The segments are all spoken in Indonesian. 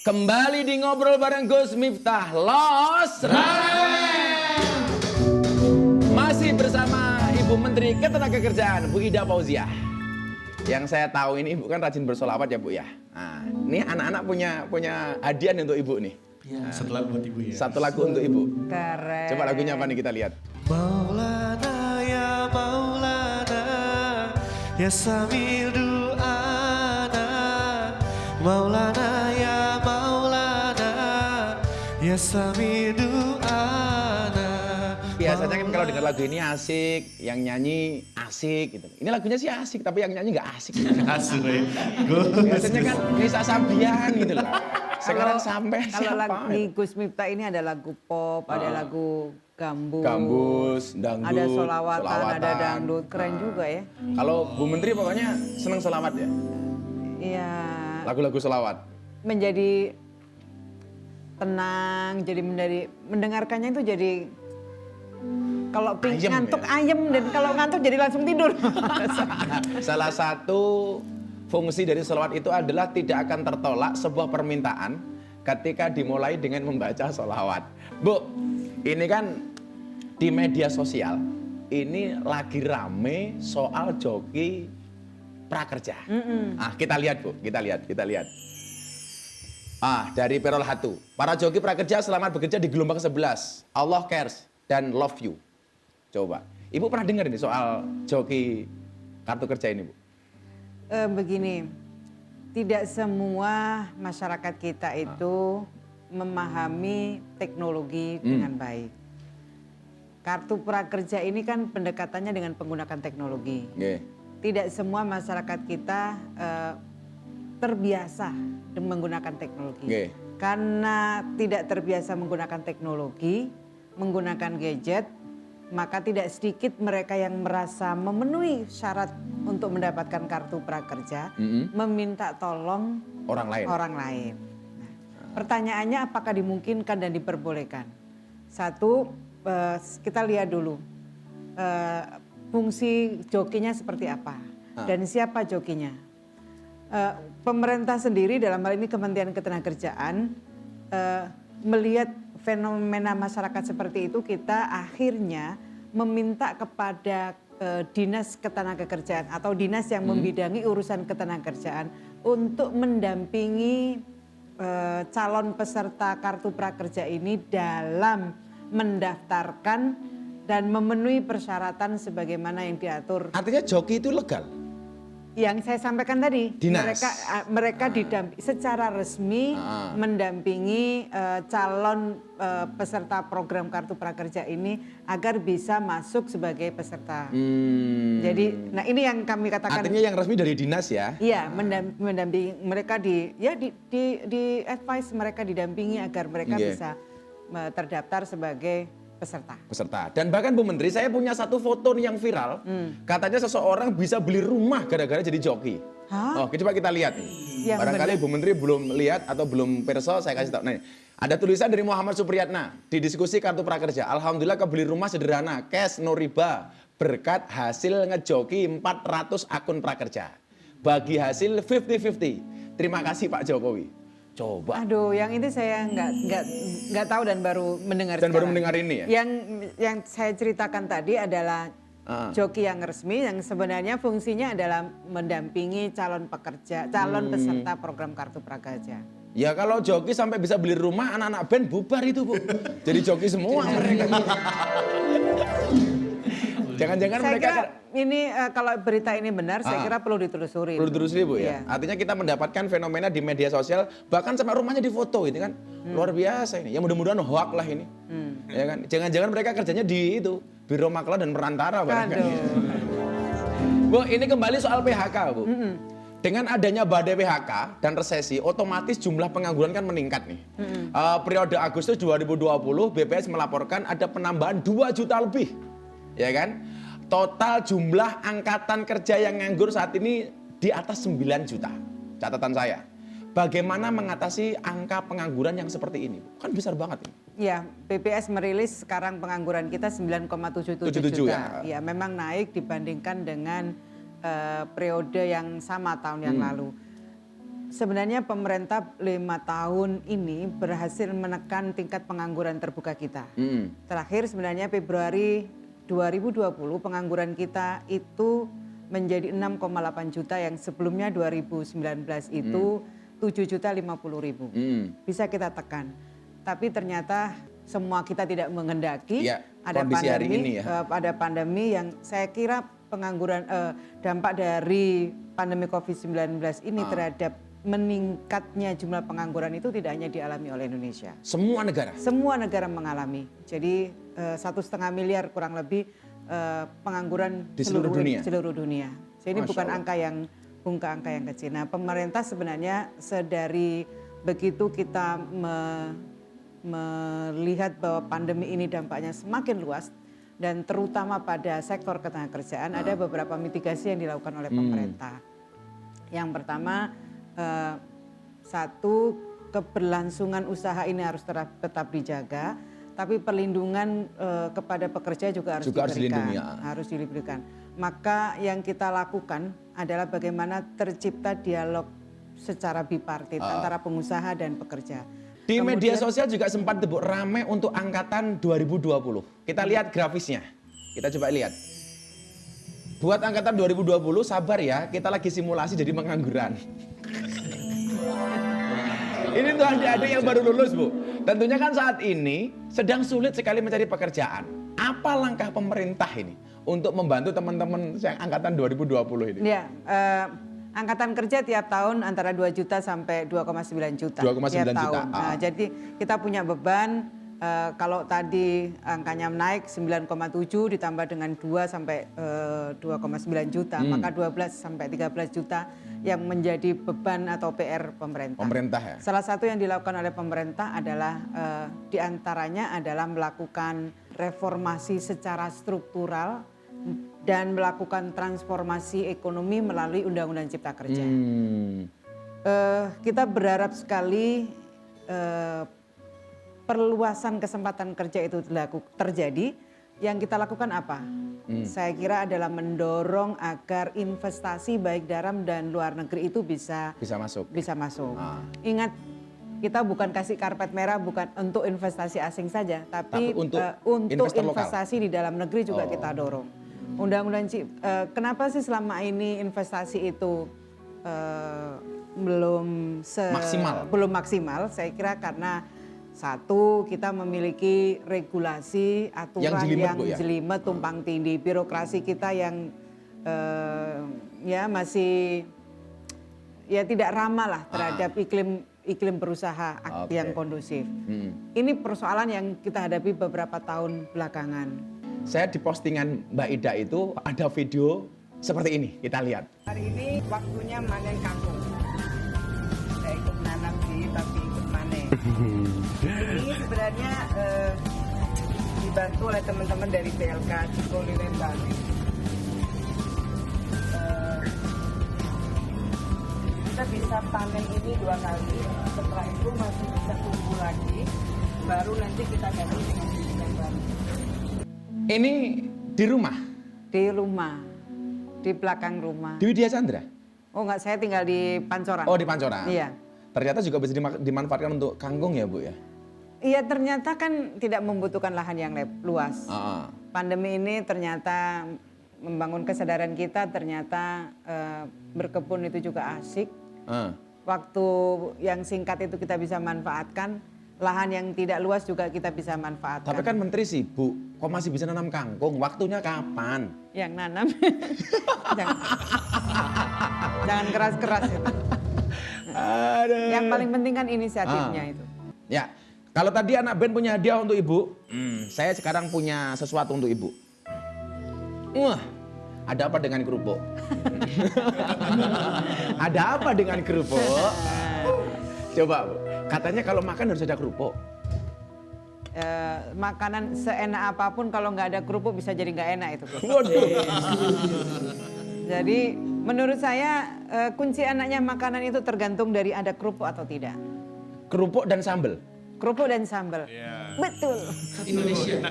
Kembali di ngobrol bareng Gus Miftah Los Rawen. Masih bersama Ibu Menteri Ketenagakerjaan Bu Ida Fauziah. Yang saya tahu ini Ibu kan rajin bersolawat ya Bu ya. Nah, ini anak-anak punya hadiah nih untuk Ibu nih. Ya, satu lagu buat Ibu ya. Satu lagu untuk Ibu. Keren. Coba lagunya apa nih kita lihat. Maulana ya Maulana ya samil du'ana Maulana ya Maulana ya samil du'ana. Biasanya kan kalau dengar lagu ini asik, yang nyanyi asik gitu. Ini lagunya sih asik, tapi yang nyanyi nggak asik. Asu ya. Biasanya kan Nisa Sabian gitu loh. Sekarang sampai Kalau siapa? lagi Gus Miftah ini ada lagu pop, ada lagu gambus, Gambus, dangdut, ada solawatan, ada dangdut, keren juga ya. Kalau Bu Menteri pokoknya seneng selawat ya? Iya. Lagu-lagu selawat? Menjadi tenang, jadi mendengarkannya itu jadi kalau Ayem ngantuk ya? ayem dan kalau ngantuk jadi langsung tidur. Salah satu fungsi dari selawat itu adalah tidak akan tertolak sebuah permintaan ketika dimulai dengan membaca selawat. Bu, ini kan di media sosial, ini lagi rame soal joki prakerja. Ah, kita lihat Bu, kita lihat. Ah, dari Perol Hatu. Para joki prakerja selamat bekerja di gelombang 11. Allah cares dan love you. Coba. Ibu pernah dengar ini soal joki kartu kerja ini, Bu? Begini, tidak semua masyarakat kita itu memahami teknologi dengan baik. Kartu prakerja ini kan pendekatannya dengan menggunakan teknologi. Nggih. Tidak semua masyarakat kita terbiasa dengan menggunakan teknologi. Nggih. Karena tidak terbiasa menggunakan teknologi, menggunakan gadget, maka tidak sedikit mereka yang merasa memenuhi syarat untuk mendapatkan kartu prakerja, meminta tolong Orang lain. Nah, pertanyaannya apakah dimungkinkan dan diperbolehkan? Satu, kita lihat dulu fungsi jokinya seperti apa dan siapa jokinya. Pemerintah sendiri dalam hal ini Kementerian Ketenagakerjaan melihat fenomena masyarakat seperti itu, kita akhirnya meminta kepada dinas ketenagakerjaan atau dinas yang membidangi urusan ketenagakerjaan untuk mendampingi calon peserta kartu prakerja ini dalam mendaftarkan dan memenuhi persyaratan sebagaimana yang diatur. Artinya joki itu legal? Yang saya sampaikan tadi, Dinas. mereka didampingi secara resmi mendampingi calon peserta program kartu prakerja ini agar bisa masuk sebagai peserta. Jadi, nah ini yang kami katakan. Artinya yang resmi dari dinas ya? Iya, mendampingi mereka di advice mereka didampingi agar mereka bisa terdaftar sebagai peserta. Dan bahkan Bu Menteri, saya punya satu foto nih yang viral. Katanya seseorang bisa beli rumah gara-gara jadi joki. Hah? Oh, coba kita lihat nih. Yang Barangkali Bu Menteri belum lihat atau belum perso, saya kasih tahu. Nah, ada tulisan dari Muhammad Supriyatna di diskusi kartu prakerja. Alhamdulillah kebeli rumah sederhana, cash no riba, berkat hasil ngejoki 400 akun prakerja. Bagi hasil 50-50. Terima kasih Pak Jokowi. Coba. Aduh, yang itu saya nggak tahu dan baru mendengar. Dan baru sekarang. mendengar ini ya? Yang saya ceritakan tadi adalah joki yang resmi yang sebenarnya fungsinya adalah mendampingi calon peserta program kartu prakerja. Ya kalau joki sampai bisa beli rumah, anak-anak band bubar itu Bu. Jadi joki semua mereka. Jangan-jangan Saya mereka kira ini kalau berita ini benar, saya kira perlu ditelusuri. perlu ditelusuri Bu ya. Iya. Artinya kita mendapatkan fenomena di media sosial, bahkan sampai rumahnya difoto gitu kan. Luar biasa ini. Ya mudah-mudahan hoax lah ini. Ya kan. Jangan-jangan mereka kerjanya di itu, biro maklar dan perantara barangkali. Bu, ini kembali soal PHK Bu. Dengan adanya badai PHK dan resesi, otomatis jumlah pengangguran kan meningkat nih. Periode Agustus 2020, BPS melaporkan ada penambahan 2 juta lebih. Ya kan? Total jumlah angkatan kerja yang nganggur saat ini di atas 9 juta. Catatan saya. Bagaimana mengatasi angka pengangguran yang seperti ini? Kan besar banget ini. Ya, BPS merilis sekarang pengangguran kita 9,77 77 juta. Ya, memang naik dibandingkan dengan periode yang sama tahun yang lalu. sebenarnya pemerintah 5 tahun ini berhasil menekan tingkat pengangguran terbuka kita. Terakhir sebenarnya Februari 2020 pengangguran kita itu menjadi 6,8 juta yang sebelumnya 2019 itu 7.050.000. Bisa kita tekan. Tapi ternyata semua kita tidak menghendaki. Ya, Ada kondisi hari pandemi, ini ya. ada pandemi yang saya kira pengangguran dampak dari pandemi COVID-19 ini terhadap meningkatnya jumlah pengangguran itu tidak hanya dialami oleh Indonesia. Semua negara. Semua negara mengalami. Jadi 1,5 miliar kurang lebih pengangguran Di seluruh dunia? Seluruh dunia. Jadi Masya bukan Allah. angka yang kecil. Nah, pemerintah sebenarnya sedari begitu kita melihat bahwa pandemi ini dampaknya semakin luas dan terutama pada sektor ketenagakerjaan ada beberapa mitigasi yang dilakukan oleh pemerintah. Yang pertama, satu, keberlangsungan usaha ini harus tetap dijaga, tapi perlindungan kepada pekerja juga harus dilindungi, ya. harus diberikan. Maka yang kita lakukan adalah bagaimana tercipta dialog secara bipartit antara pengusaha dan pekerja. Di media Kemudian- sosial juga sempat rame untuk angkatan 2020. Kita lihat grafisnya. Kita coba lihat. Buat angkatan 2020 sabar ya, kita lagi simulasi jadi pengangguran. Ini tuh adik-adik yang baru lulus, Bu. Tentunya kan saat ini sedang sulit sekali mencari pekerjaan. Apa langkah pemerintah ini untuk membantu teman-teman yang angkatan 2020 ini? Ya, angkatan kerja tiap tahun antara 2 juta sampai 2,9 juta 2,9 tiap juta, tahun. Nah, jadi kita punya beban kalau tadi angkanya naik 9,7 ditambah dengan 2 sampai 2,9 juta, maka 12 sampai 13 juta yang menjadi beban atau PR pemerintah. Pemerintah ya? Salah satu yang dilakukan oleh pemerintah adalah diantaranya adalah melakukan reformasi secara struktural dan melakukan transformasi ekonomi melalui Undang-Undang Cipta Kerja. Kita berharap sekali perluasan kesempatan kerja itu terjadi. Yang kita lakukan apa? Saya kira adalah mendorong agar investasi baik dalam dan luar negeri itu bisa masuk. Bisa masuk. Ingat, kita bukan kasih karpet merah bukan untuk investasi asing saja, tapi untuk investor investasi di dalam negeri juga kita dorong. Undang-undang kenapa sih selama ini investasi itu belum maksimal? Saya kira karena satu, kita memiliki regulasi aturan yang jelimet, tumpang tindih, birokrasi kita yang masih tidak ramah lah terhadap iklim berusaha yang kondusif. Ini persoalan yang kita hadapi beberapa tahun belakangan. Saya di postingan Mbak Ida itu ada video seperti ini, kita lihat. Hari ini waktunya manen kangkung. Saya ikut nanam sih, tapi ikut manen. Ini sebenarnya dibantu oleh teman-teman dari PLK Cikoli Lembang. Kita bisa panen ini 2 kali, setelah itu masih bisa tumbuh lagi, baru nanti kita ganti dengan bibit yang baru. Ini di rumah? Di rumah, di belakang rumah. Di Widya Chandra? Oh enggak, saya tinggal di Pancoran. Oh, di Pancoran? Iya. Ternyata juga bisa dimanfaatkan untuk kangkung ya, Bu ya? Iya, ternyata kan tidak membutuhkan lahan yang luas. Pandemi ini ternyata membangun kesadaran kita, ternyata berkebun itu juga asik. Waktu yang singkat itu kita bisa manfaatkan, lahan yang tidak luas juga kita bisa manfaatkan. Tapi kan menteri sibuk, kok masih bisa nanam kangkung? Waktunya kapan? Yang nanam, jangan keras-keras itu. Aduh. Yang paling penting kan inisiatifnya itu. Ya, kalau tadi anak band punya hadiah untuk ibu, saya sekarang punya sesuatu untuk ibu. Wah, ada apa dengan kerupuk? Ada apa dengan kerupuk? Coba, Bu. Katanya kalau makan harus ada kerupuk. Makanan seenak apapun kalau nggak ada kerupuk bisa jadi nggak enak itu. Waduh. Jadi menurut saya kunci enaknya makanan itu tergantung dari ada kerupuk atau tidak. Kerupuk dan sambal. Kerupuk dan sambal. Betul. Indonesia.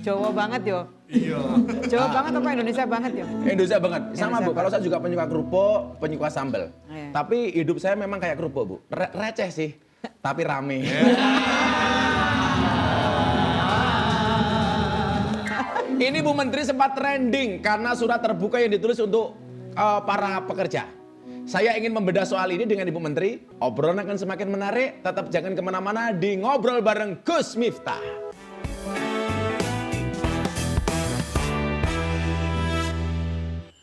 Jawa banget yo. Iya. Jawa banget apa Indonesia banget yo? Indonesia banget. Sama Indonesia Bu, kalau saya juga penyuka kerupuk, penyuka sambal. Iya. Tapi hidup saya memang kayak kerupuk Bu. Receh sih, tapi rame. Ini Bu Menteri sempat trending karena surat terbuka yang ditulis untuk para pekerja. Saya ingin membedah soal ini dengan Ibu Menteri. Obrolan akan semakin menarik. Tetap jangan kemana-mana di Ngobrol bareng Gus Miftah.